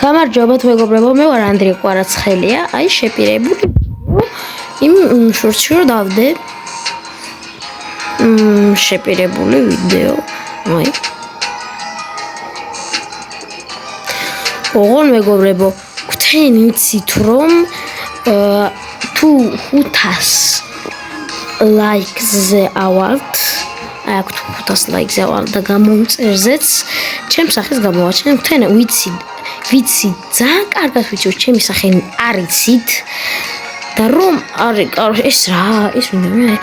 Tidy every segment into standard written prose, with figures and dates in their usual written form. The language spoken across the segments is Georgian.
გამარჯობათ მეგობრებო, მე ვარ ანდრია კვარაცხელია. აი შეპირებული იმ შორტში რომ დავდე. შეპირებული ვიდეო. აი. ოღონ მეგობრებო, თქვენ იცით რომ თუ 500 ლაიქზე ავართ, აქ 500 ლაიქზე ავართ და გამომწერზეც ჩემს სახეს გამოვაჩინე. თქვენ ვიცით, ძალიან კარგად ვიცით, ჩემი სახე არ იცით და რომ ეს ვინმე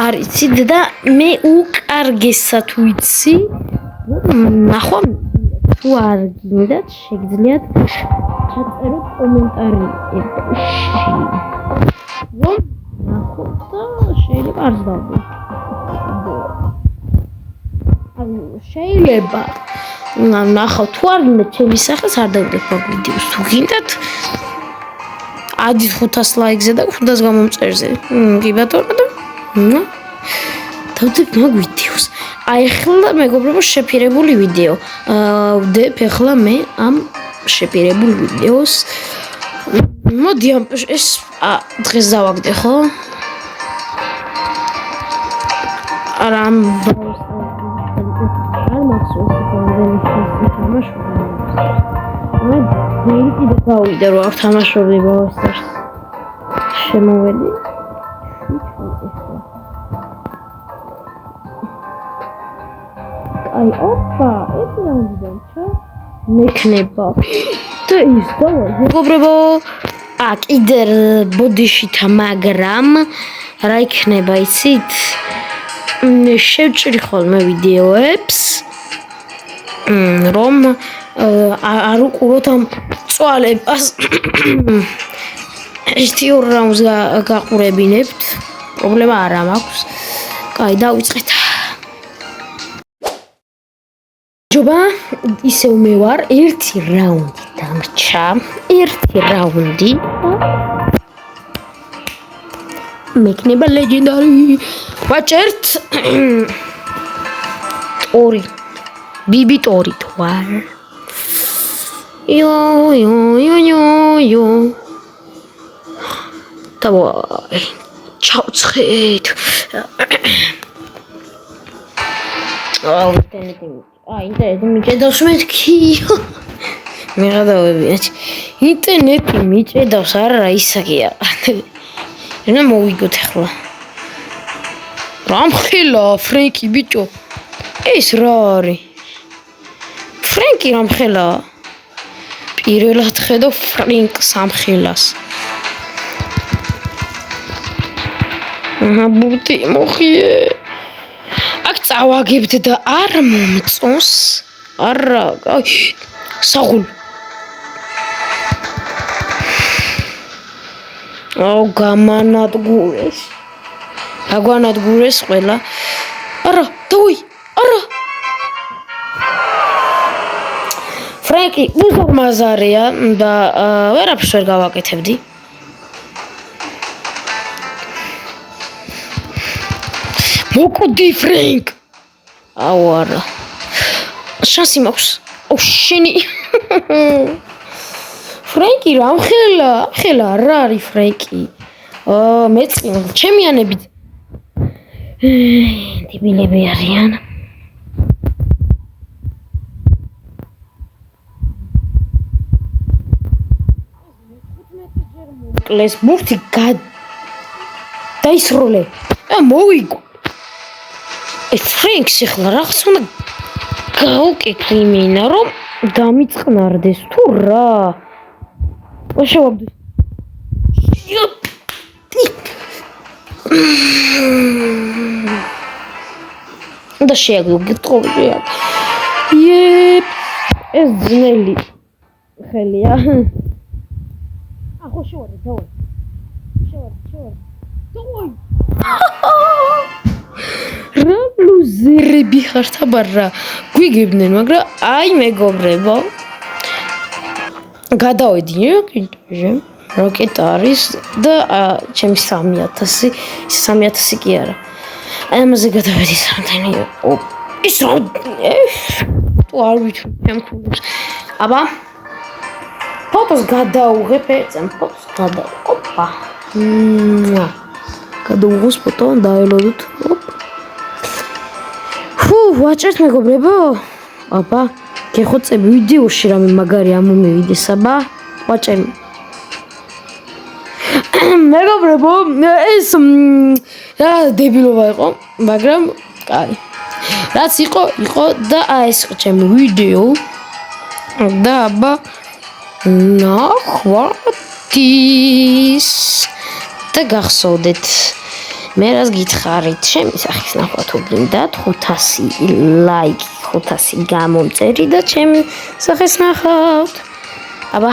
არ იცით და მე უკარგესად ვიცი. ნახო თუ არ გინდათ შეგძლიათ ჩაწეროთ კომენტარი ეპოში. რომ ნახო და შეიძლება არ დავდო. შეიძლება ნახავ თუ არ გინდათ ჩემი სახელს არ დავდექვა ვიდეოს. თუ გინდათ ადით 500 ლაიქზე და 500 გამომწერზე. კი ბატონო და დავდებ მაგ ვიდეოს. აი ახლა მეგობრებო შეფირებული ვიდეო. ვდებ ახლა მე ამ შეფირებულ ვიდეოს. მოდი ეს დღეს დავაგდე ხო? არა ამ მე კიდე გავიდე რომ არ თამაშობდი ბავშვს. შემოვედი. აი ოპა, ეს რამდენ ჩა? მექნება. და ის დავა. მეგობრებო, კიდე ბოდიშითა, მაგრამ რა იქნება იცით? შევჭრი ხოლმე ვიდეოებს, რომ არ უყუროთ ამ წვალებას. ერთი ორ რაუნდს გაყურებინებთ. პრობლემა არ მაქვს. კაი, დავიწყეთ. ჯობა, ისევ მე ვარ, ერთი რაუნდი დამრჩა. ერთი რაუნდი. მექნება ლეგენდარი. ვაჭერთ. ორი. ბიბი ტორი თوار. იო. დავაი. ჩავცხეთ. ინტერნეტი მიჭედავს მეთქი. მიღადავები. ინტერნეტი მიჭედავს არა ისაკია. ენა მოვიგოთ ახლა. რამხელა ფრენკი ბიჭო. ეს რა არის? ფრენკი რამხელა. პირველად ხედავ ფრენკს ამხელას. ბუტი მოხიე. აქ წავაგებთ და არ მომწონს. არა, საღულ. გამანადგურეს. აგვანადგურეს ყველა. არა, დავი, არა. ფრენკი უზარმაზარია და ვერაფერს ვერ გავაკეთებდი. მოკვდი ფრენკ. აუ არა. შანსი მაქვს. შენი. ფრენკი რამხელა რა არის ფრენკი? მეწყინ ჩემიანებით. დებილები არიან. კლეს ბურთი დაისროლე. მოვიგო. ეს ფრენკს ახლა რაღაც უნდა გავუკეთო იმინა რომ დამიწყნარდეს თუ რა. შევაბდი. და შეგვიგეთყობი. ეს ძნელი ხელია. ახო შევარდი, დავი. დავი. რა ლუზერები ხართ აბარა. გვიგებდნენ, მაგრამ აი მეგობრებო. გადავედი, როკეტა არის და ჩემი 3000 კი არა. აი ამაზე გადავედი რამდენი. ის თუ არ ვიცი, ჩემ ხულს. აბა ფოტოს გადაუღებ ეცემ ფოტოს ოპა გადაუღოს ფოტო დაელოდოთ ვაჭერთ მეგობრებო აბა გეხოცები ვიდეოში რამე მაგარი ამომივიდეს აბა ვაჭერ მეგობრებო ეს რა დებილობა იყო მაგრამ კაი რაც იყო და ეს ჩემი ვიდეო და აბა ნახვამდის და გახსოვდეთ მე რას გითხარით ჩემი სახის ნახვა თუ გინდათ 500 ლაიკი 500 გამომწერი და ჩემი სახის ნახავთ აბა